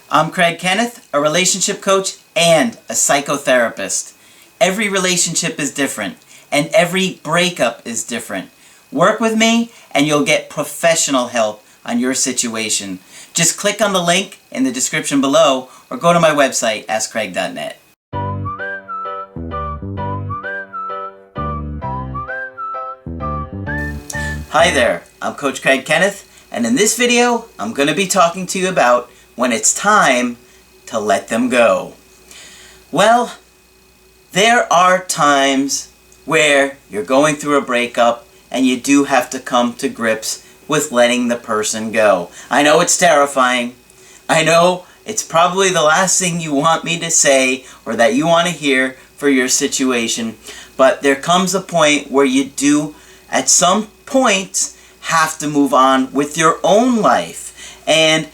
I'm Kenneth, a relationship coach and a psychotherapist. Every relationship is different, and every breakup is different. Work with me, and you'll get professional help on your situation. Just click on the link in the description below, or go to my website, askcraig.net. Hi there, I'm Coach Kenneth, and in this video, I'm going to be talking to you about when it's time to let them go. Well, there are times where you're going through a breakup and you do have to come to grips with letting the person go. I know it's terrifying. I know it's probably the last thing you want me to say or that you want to hear for your situation, but there comes a point where you do, at some point, have to move on with your own life. And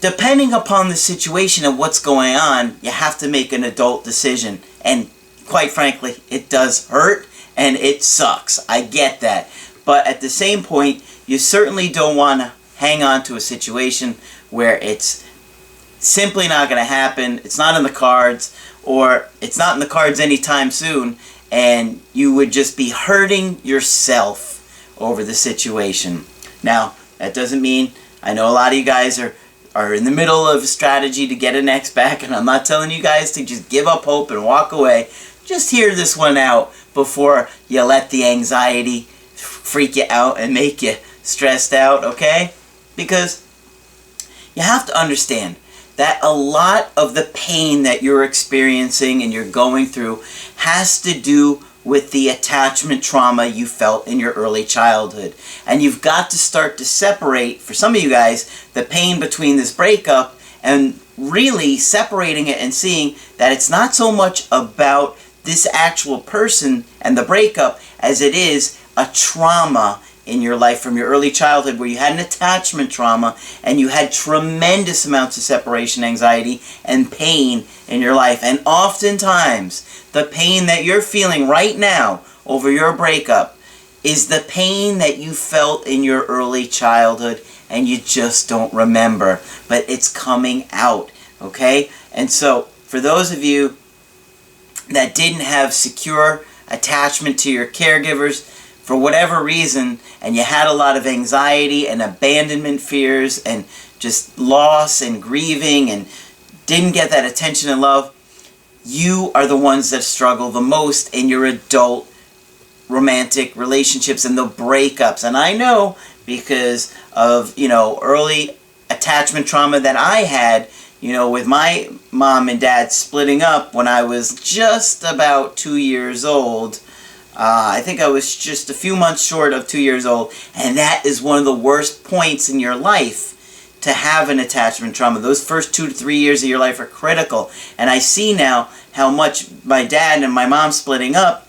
depending upon the situation and what's going on, you have to make an adult decision. And quite frankly, it does hurt and it sucks. I get that. But at the same point, you certainly don't want to hang on to a situation where it's simply not going to happen, it's not in the cards, or it's not in the cards anytime soon, and you would just be hurting yourself over the situation. Now, that doesn't mean, I know a lot of you guys are in the middle of a strategy to get an ex back, and I'm not telling you guys to just give up hope and walk away. Just hear this one out before you let the anxiety freak you out and make you stressed out, okay? Because you have to understand that a lot of the pain that you're experiencing and you're going through has to do with the attachment trauma you felt in your early childhood. And you've got to start to separate, for some of you guys, the pain between this breakup and really separating it and seeing that it's not so much about this actual person and the breakup as it is a trauma in your life from your early childhood where you had an attachment trauma and you had tremendous amounts of separation anxiety and pain in your life. And oftentimes, the pain that you're feeling right now over your breakup is the pain that you felt in your early childhood and you just don't remember. But it's coming out, okay? And so, for those of you that didn't have secure attachment to your caregivers, for whatever reason, and you had a lot of anxiety and abandonment fears and just loss and grieving and didn't get that attention and love, you are the ones that struggle the most in your adult romantic relationships and the breakups. And I know because of, early attachment trauma that I had, with my mom and dad splitting up when I was just about 2 years old. I think I was just a few months short of 2 years old, and that is one of the worst points in your life to have an attachment trauma. Those first 2 to 3 years of your life are critical, and I see now how much my dad and my mom splitting up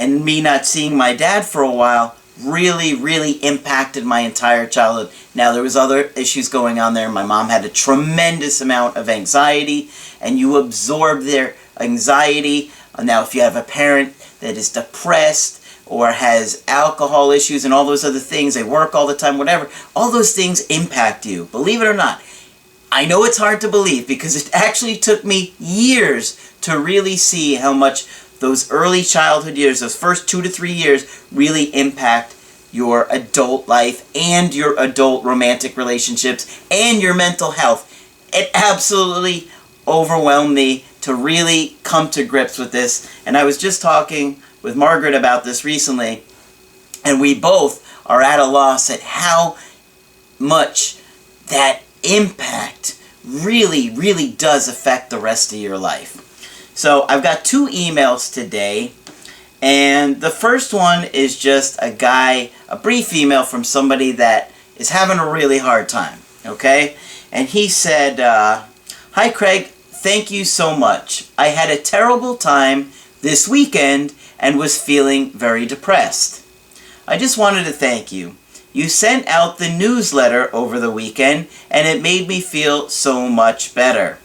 and me not seeing my dad for a while really, really impacted my entire childhood. Now, there was other issues going on there. My mom had a tremendous amount of anxiety, and you absorb their anxiety. Now, if you have a parent that is depressed or has alcohol issues and all those other things, they work all the time, whatever, all those things impact you, believe it or not. I know it's hard to believe because it actually took me years to really see how much those early childhood years, those first 2 to 3 years, really impact your adult life and your adult romantic relationships and your mental health. It absolutely overwhelmed me to really come to grips with this. And I was just talking with Margaret about this recently, and we both are at a loss at how much that impact really, really does affect the rest of your life. So I've got 2 emails today, and the first one is just a brief email from somebody that is having a really hard time, okay? And he said, "Hi Craig, thank you so much. I had a terrible time this weekend and was feeling very depressed. I just wanted to thank you. You sent out the newsletter over the weekend and it made me feel so much better."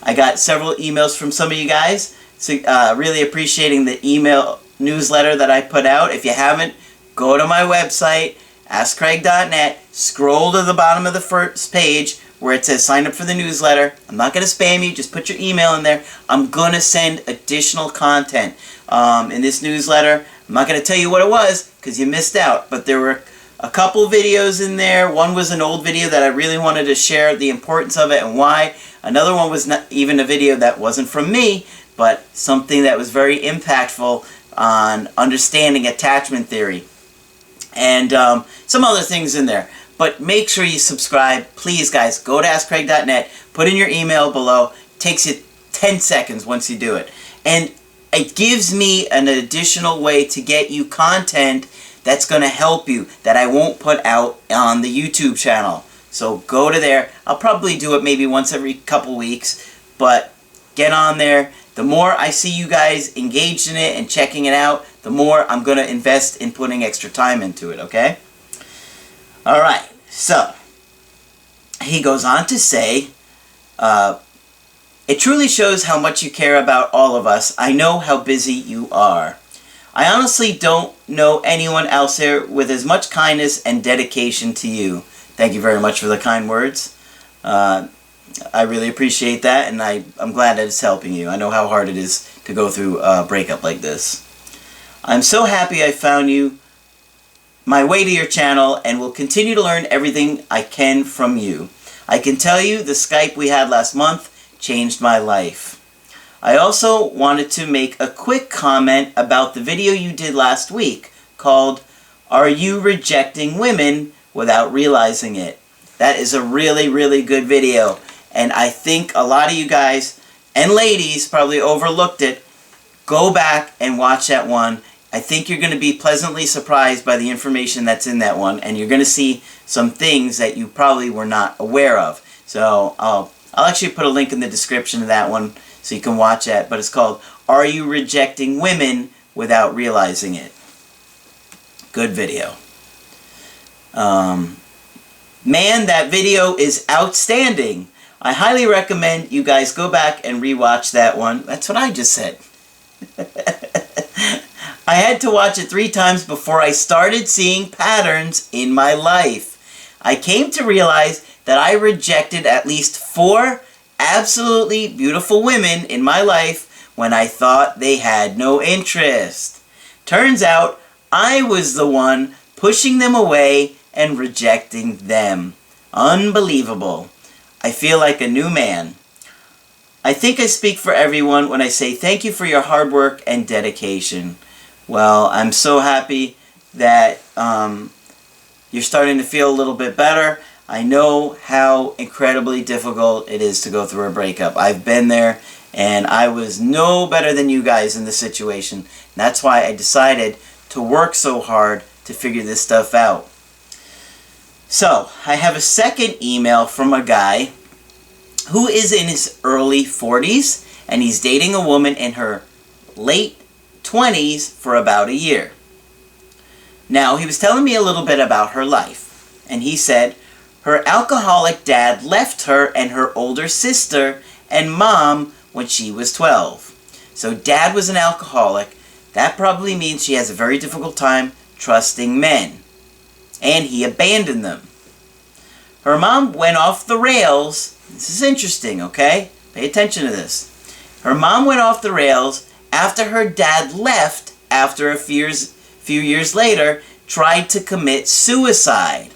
I got several emails from some of you guys, so really appreciating the email newsletter that I put out. If you haven't, go to my website, askcraig.net, scroll to the bottom of the first page where it says sign up for the newsletter. I'm not going to spam you. Just put your email in there. I'm going to send additional content in this newsletter. I'm not going to tell you what it was because you missed out. But there were a couple videos in there. One was an old video that I really wanted to share the importance of it and why. Another one was not even a video that wasn't from me, but something that was very impactful on understanding attachment theory. And some other things in there. But make sure you subscribe. Please, guys, go to AskCraig.net. Put in your email below. It takes you 10 seconds once you do it. And it gives me an additional way to get you content that's going to help you that I won't put out on the YouTube channel. So go to there. I'll probably do it maybe once every couple weeks. But get on there. The more I see you guys engaged in it and checking it out, the more I'm going to invest in putting extra time into it, okay? Alright, so he goes on to say, it truly shows how much you care about all of us. I know how busy you are. I honestly don't know anyone else here with as much kindness and dedication to you. Thank you very much for the kind words. I really appreciate that, and I'm glad that it's helping you. I know how hard it is to go through a breakup like this. I'm so happy I found you my way to your channel and will continue to learn everything I can from you. I can tell you the Skype we had last month changed my life. I also wanted to make a quick comment about the video you did last week called Are You Rejecting Women Without Realizing It? That is a really, really good video, and I think a lot of you guys and ladies probably overlooked it. Go back and watch that one. I think you're going to be pleasantly surprised by the information that's in that one, and you're going to see some things that you probably were not aware of. So I'll actually put a link in the description of that one so you can watch that, but it's called Are You Rejecting Women Without Realizing It? Good video. Man, that video is outstanding. I highly recommend you guys go back and rewatch that one. That's what I just said. I had to watch it 3 times before I started seeing patterns in my life. I came to realize that I rejected at least 4 absolutely beautiful women in my life when I thought they had no interest. Turns out I was the one pushing them away and rejecting them. Unbelievable. I feel like a new man. I think I speak for everyone when I say thank you for your hard work and dedication. Well, I'm so happy that you're starting to feel a little bit better. I know how incredibly difficult it is to go through a breakup. I've been there, and I was no better than you guys in this situation. And that's why I decided to work so hard to figure this stuff out. So, I have a second email from a guy who is in his early 40s, and he's dating a woman in her late 20s for about a year. Now, he was telling me a little bit about her life, and he said her alcoholic dad left her and her older sister and mom when she was 12. So dad was an alcoholic. That probably means she has a very difficult time trusting men, and he abandoned them. Her mom went off the rails. This is interesting, okay? Pay attention to this. Her mom went off the rails after her dad left after a few years later, tried to commit suicide.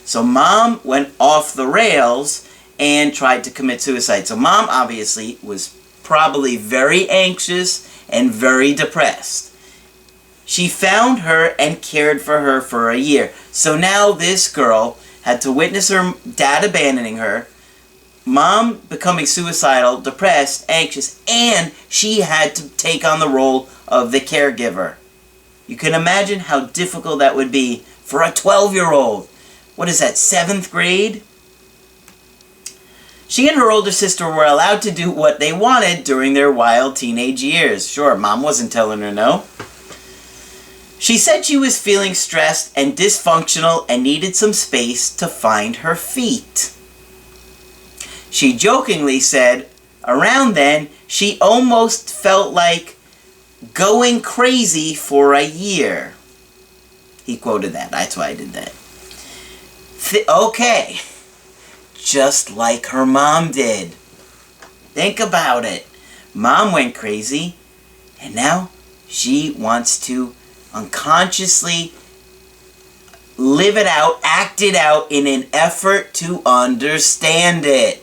So mom went off the rails and tried to commit suicide. So mom obviously was probably very anxious and very depressed. She found her and cared for her for a year. So now this girl had to witness her dad abandoning her, mom becoming suicidal, depressed, anxious, and she had to take on the role of the caregiver. You can imagine how difficult that would be for a 12-year-old. What is that, 7th grade? She and her older sister were allowed to do what they wanted during their wild teenage years. Sure, mom wasn't telling her no. She said she was feeling stressed and dysfunctional and needed some space to find her feet. She jokingly said, around then, she almost felt like going crazy for a year. He quoted that. That's why I did that. Okay. just like her mom did. Think about it. Mom went crazy, and now she wants to unconsciously live it out, act it out in an effort to understand it.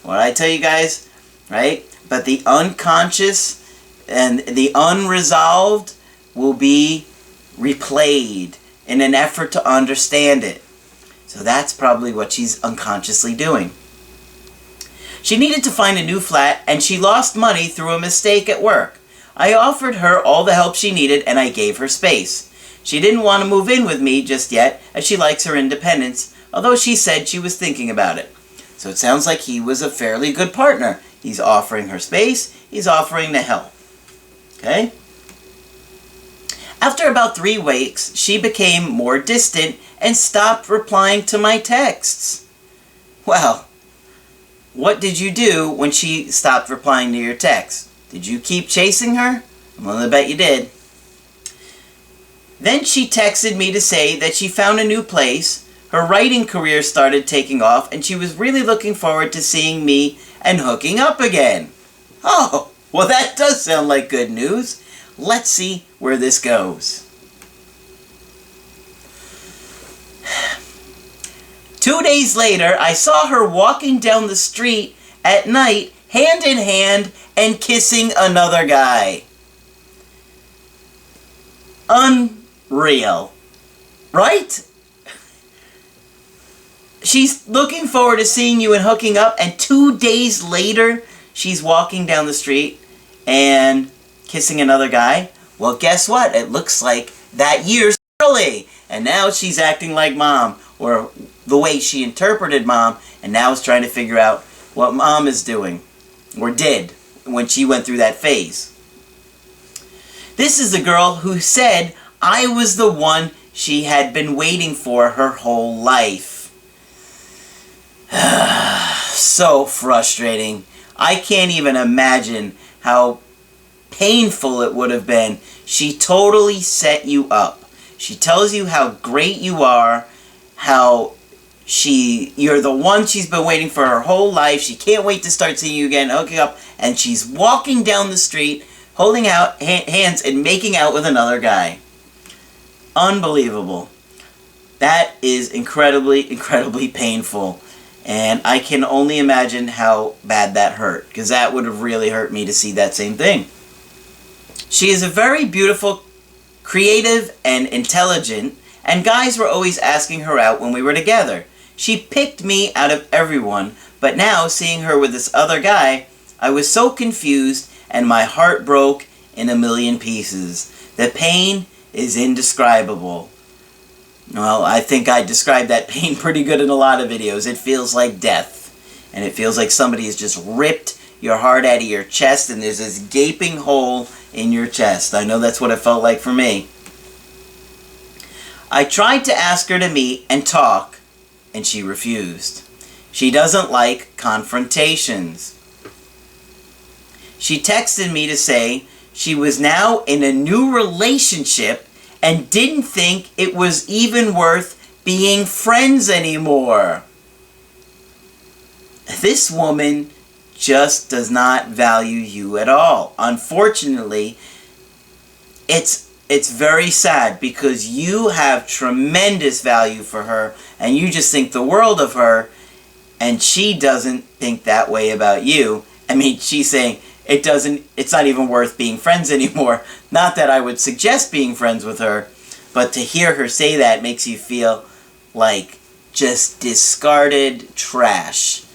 What I tell you guys, right? But the unconscious and the unresolved will be replayed in an effort to understand it. So that's probably what she's unconsciously doing. She needed to find a new flat, and she lost money through a mistake at work. I offered her all the help she needed, and I gave her space. She didn't want to move in with me just yet, as she likes her independence, although she said she was thinking about it. So it sounds like he was a fairly good partner. He's offering her space, he's offering the help. Okay? After about 3 weeks, she became more distant and stopped replying to my texts. Well, what did you do when she stopped replying to your texts? Did you keep chasing her? I'm willing to bet you did. Then she texted me to say that she found a new place, her writing career started taking off, and she was really looking forward to seeing me and hooking up again. Oh, well that does sound like good news. Let's see where this goes. 2 days later, I saw her walking down the street at night, hand in hand, and kissing another guy. Unreal. Right? She's looking forward to seeing you and hooking up, and 2 days later, she's walking down the street and kissing another guy. Well, guess what? It looks like that year's early, and now she's acting like mom, or the way she interpreted mom, and now is trying to figure out what mom is doing, or did, when she went through that phase. This is the girl who said I was the one she had been waiting for her whole life. So frustrating. I can't even imagine how painful it would have been. She totally set you up. She tells you how great you are, how you're the one she's been waiting for her whole life. She can't wait to start seeing you again, hooking up, and she's walking down the street, holding out hands and making out with another guy. Unbelievable. That is incredibly, incredibly painful. And I can only imagine how bad that hurt, because that would have really hurt me to see that same thing. She is a very beautiful, creative, and intelligent, and guys were always asking her out when we were together. She picked me out of everyone, but now seeing her with this other guy, I was so confused and my heart broke in a million pieces. The pain is indescribable. Well, I think I described that pain pretty good in a lot of videos. It feels like death. And it feels like somebody has just ripped your heart out of your chest and there's this gaping hole in your chest. I know that's what it felt like for me. I tried to ask her to meet and talk, and she refused. She doesn't like confrontations. She texted me to say she was now in a new relationship and didn't think it was even worth being friends anymore. This woman just does not value you at all. Unfortunately, it's very sad because you have tremendous value for her and you just think the world of her, and she doesn't think that way about you. I mean, she's saying it's not even worth being friends anymore. Not that I would suggest being friends with her, but to hear her say that makes you feel like just discarded trash.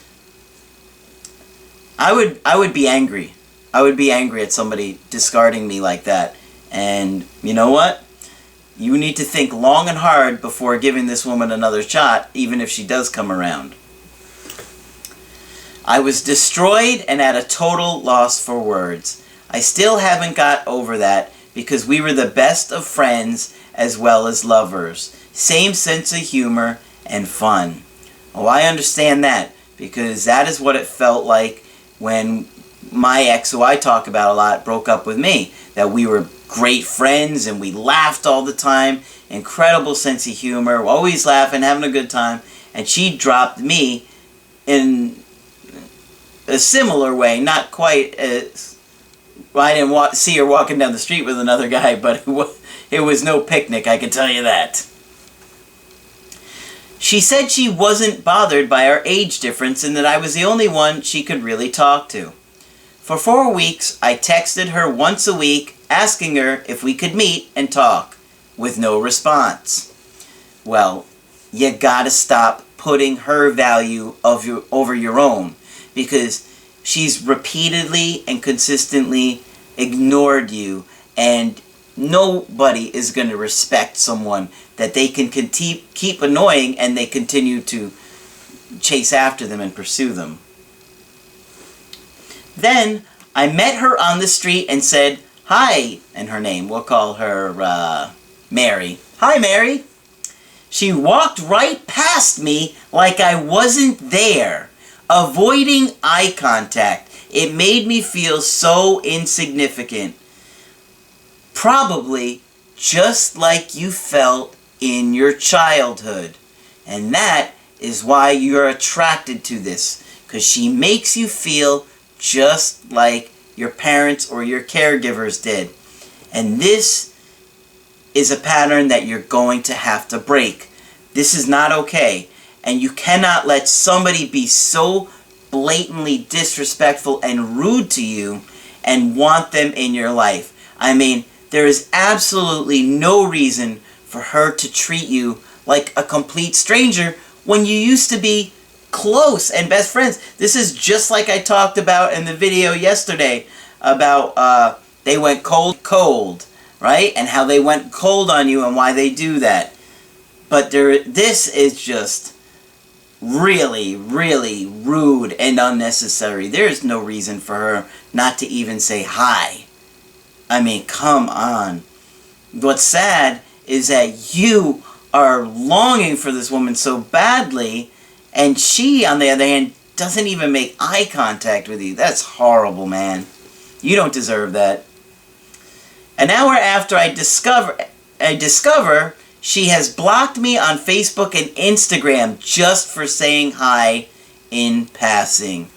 I would be angry. I would be angry at somebody discarding me like that. And you know what? You need to think long and hard before giving this woman another shot, even if she does come around. I was destroyed and at a total loss for words. I still haven't got over that because we were the best of friends as well as lovers. Same sense of humor and fun. Oh, I understand that because that is what it felt like when my ex, who I talk about a lot, broke up with me. That we were great friends and we laughed all the time. Incredible sense of humor. Always laughing, having a good time. And she dropped me in a similar way, not quite as... Well, I didn't see her walking down the street with another guy, but it was no picnic, I can tell you that. She said she wasn't bothered by our age difference and that I was the only one she could really talk to. For 4 weeks, I texted her once a week, asking her if we could meet and talk, with no response. Well, you gotta stop putting her value over your own, because she's repeatedly and consistently ignored you, and nobody is going to respect someone that they can keep annoying and they continue to chase after them and pursue them. Then I met her on the street and said, "Hi," and her name, we'll call her Mary. "Hi, Mary." She walked right past me like I wasn't there, avoiding eye contact. It made me feel so insignificant. Probably just like you felt in your childhood. And that is why you're attracted to this, because she makes you feel just like your parents or your caregivers did. And this is a pattern that you're going to have to break. This is not okay. And you cannot let somebody be so blatantly disrespectful and rude to you and want them in your life. I mean, there is absolutely no reason for her to treat you like a complete stranger when you used to be close and best friends. This is just like I talked about in the video yesterday about they went cold, right? And how they went cold on you and why they do that. But this is just really, really rude and unnecessary. There is no reason for her not to even say hi. I mean, come on. What's sad is that you are longing for this woman so badly, and she, on the other hand, doesn't even make eye contact with you. That's horrible, man. You don't deserve that. An hour after I discover she has blocked me on Facebook and Instagram just for saying hi in passing.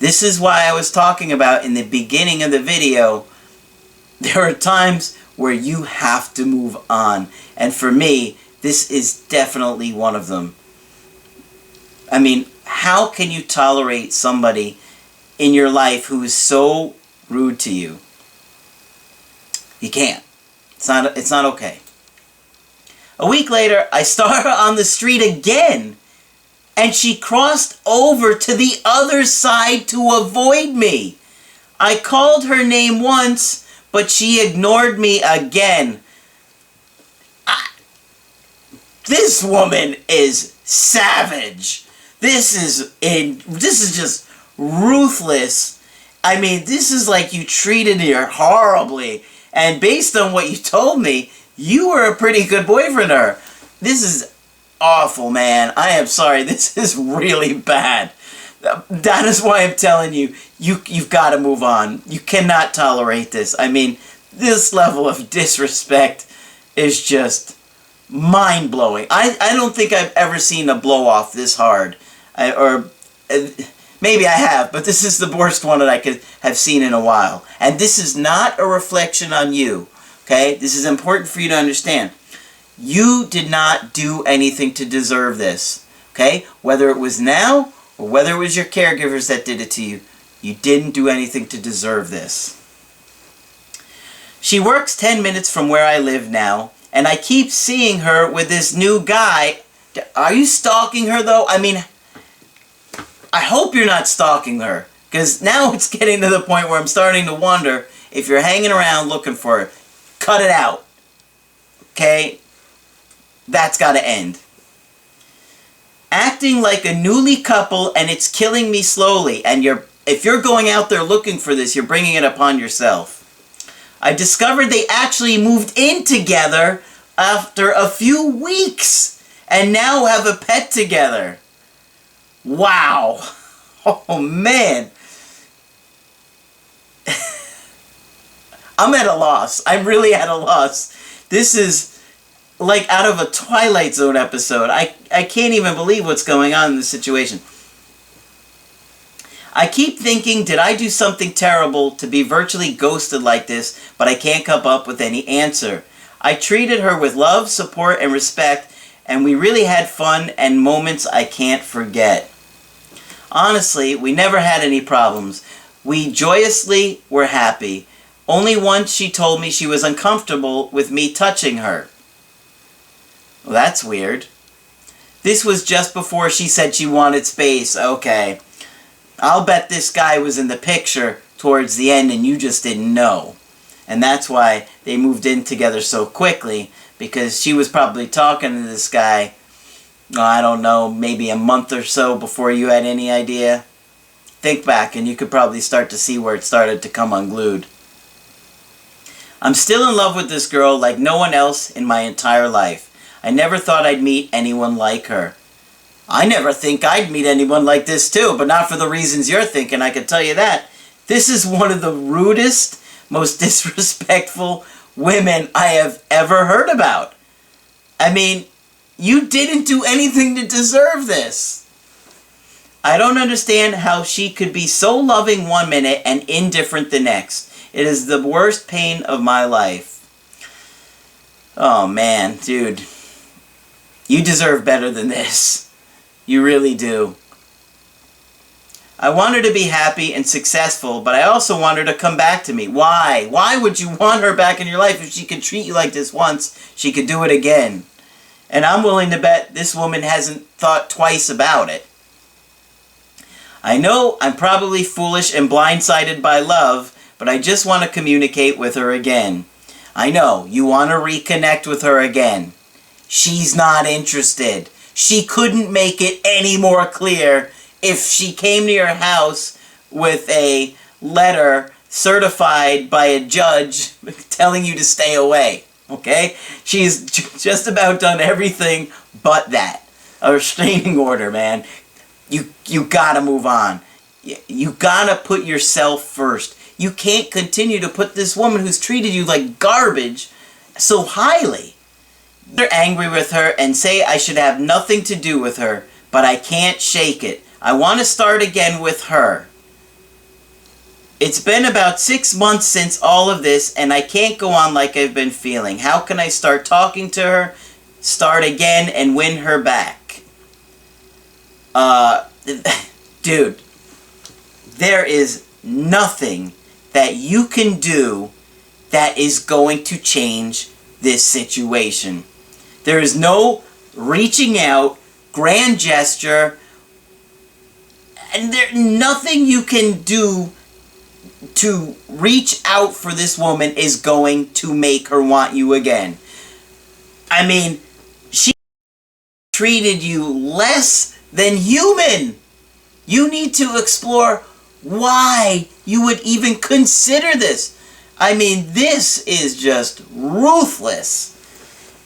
This is why I was talking about in the beginning of the video. There are times where you have to move on. And for me, this is definitely one of them. I mean, how can you tolerate somebody in your life who is so rude to you? You can't. It's not okay. A week later, I saw her on the street again, and she crossed over to the other side to avoid me. I called her name once, but she ignored me again. This woman is savage. This is just ruthless. I mean, this is like you treated her horribly. And based on what you told me, you were a pretty good boyfriend to her. This is awful, man. I am sorry. This is really bad. That is why I'm telling you, you've got to move on. You cannot tolerate this. I mean, this level of disrespect is just mind-blowing. I don't think I've ever seen a blow-off this hard. Maybe I have, but this is the worst one that I could have seen in a while. And this is not a reflection on you, okay? This is important for you to understand. You did not do anything to deserve this, okay? Whether it was now or whether it was your caregivers that did it to you, you didn't do anything to deserve this. She works 10 minutes from where I live now, and I keep seeing her with this new guy. Are you stalking her, though? I mean, I hope you're not stalking her, because now it's getting to the point where I'm starting to wonder if you're hanging around looking for her. Cut it out. Okay? That's got to end. Acting like a newly couple, and it's killing me slowly. And if you're going out there looking for this, you're bringing it upon yourself. I discovered they actually moved in together after a few weeks, and now have a pet together. Wow. Oh, man. I'm at a loss. I'm really at a loss. This is like out of a Twilight Zone episode. I can't even believe what's going on in this situation. I keep thinking, did I do something terrible to be virtually ghosted like this, but I can't come up with any answer. I treated her with love, support, and respect, and we really had fun and moments I can't forget. Honestly, we never had any problems. We joyously were happy. Only once she told me she was uncomfortable with me touching her. Well, that's weird. This was just before she said she wanted space. Okay. I'll bet this guy was in the picture towards the end and you just didn't know. And that's why they moved in together so quickly, because she was probably talking to this guy, I don't know, maybe a month or so before you had any idea. Think back and you could probably start to see where it started to come unglued. I'm still in love with this girl like no one else in my entire life. I never thought I'd meet anyone like her. I never think I'd meet anyone like this too, but not for the reasons you're thinking, I can tell you that. This is one of the rudest, most disrespectful women I have ever heard about. I mean, you didn't do anything to deserve this. I don't understand how she could be so loving one minute and indifferent the next. It is the worst pain of my life. Oh man, dude. You deserve better than this. You really do. I want her to be happy and successful, but I also want her to come back to me. Why? Why would you want her back in your life? If she could treat you like this once, she could do it again. And I'm willing to bet this woman hasn't thought twice about it. I know I'm probably foolish and blindsided by love, but I just want to communicate with her again. I know, you want to reconnect with her again. She's not interested. She couldn't make it any more clear if she came to your house with a letter certified by a judge telling you to stay away. Okay? She's just about done everything but that. A restraining order, man. You gotta move on. You gotta put yourself first. You can't continue to put this woman who's treated you like garbage so highly. You're angry with her and say I should have nothing to do with her, but I can't shake it. I want to start again with her. It's been about 6 months since all of this, and I can't go on like I've been feeling. How can I start talking to her, start again, and win her back? Dude, there is nothing that you can do that is going to change this situation. There is no reaching out, grand gesture, and there's nothing you can do to reach out for this woman is going to make her want you again. I mean, she treated you less than human. You need to explore why you would even consider this. I mean, this is just ruthless.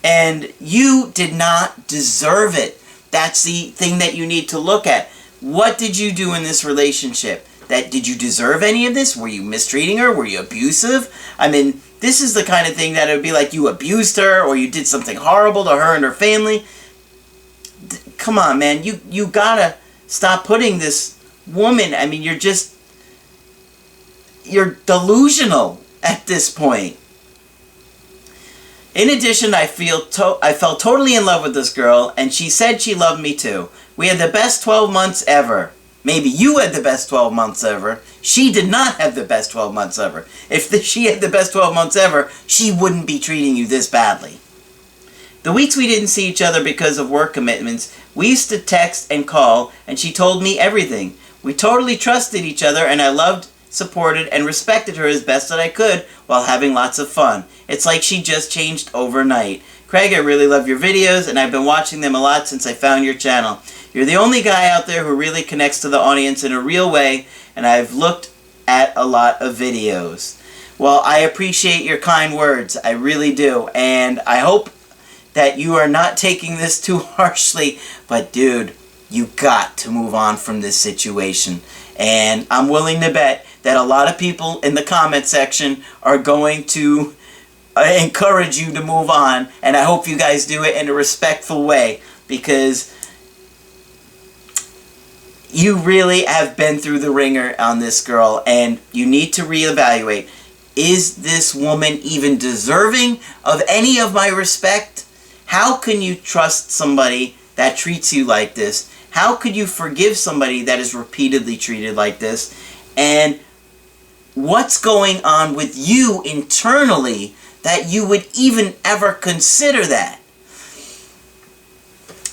And you did not deserve it. That's the thing that you need to look at. What did you do in this relationship? Did you deserve any of this? Were you mistreating her? Were you abusive? I mean, this is the kind of thing that it would be like you abused her or you did something horrible to her and her family. Come on, man. You gotta stop putting this woman, I mean, you're delusional at this point. In addition, I fell totally in love with this girl, and she said she loved me too. We had the best 12 months ever. Maybe you had the best 12 months ever. She did not have the best 12 months ever. If she had the best 12 months ever, she wouldn't be treating you this badly. The weeks we didn't see each other because of work commitments, we used to text and call, and she told me everything. We totally trusted each other, and I loved, supported, and respected her as best that I could while having lots of fun. It's like she just changed overnight. Craig, I really love your videos, and I've been watching them a lot since I found your channel. You're the only guy out there who really connects to the audience in a real way, and I've looked at a lot of videos. Well, I appreciate your kind words. I really do, and I hope that you are not taking this too harshly, but dude, you got to move on from this situation. And I'm willing to bet that a lot of people in the comment section are going to encourage you to move on, and I hope you guys do it in a respectful way, because you really have been through the ringer on this girl, and you need to reevaluate. Is this woman even deserving of any of my respect? How can you trust somebody that treats you like this? How could you forgive somebody that is repeatedly treated like this? And what's going on with you internally that you would even ever consider that?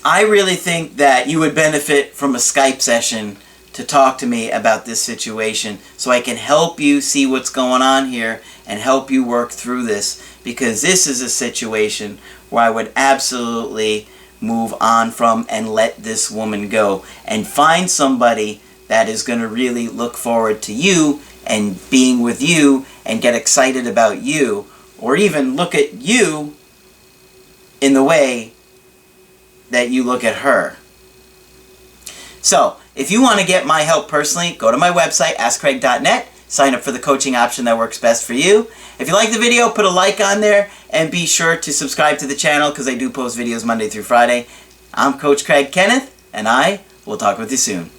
I really think that you would benefit from a Skype session to talk to me about this situation so I can help you see what's going on here and help you work through this, because this is a situation where I would absolutely move on from and let this woman go and find somebody that is going to really look forward to you and being with you and get excited about you, or even look at you in the way that you look at her. So, if you want to get my help personally, go to my website, askcraig.net, sign up for the coaching option that works best for you. If you like the video, put a like on there, and be sure to subscribe to the channel because I do post videos Monday through Friday. I'm Coach Craig Kenneth, and I will talk with you soon.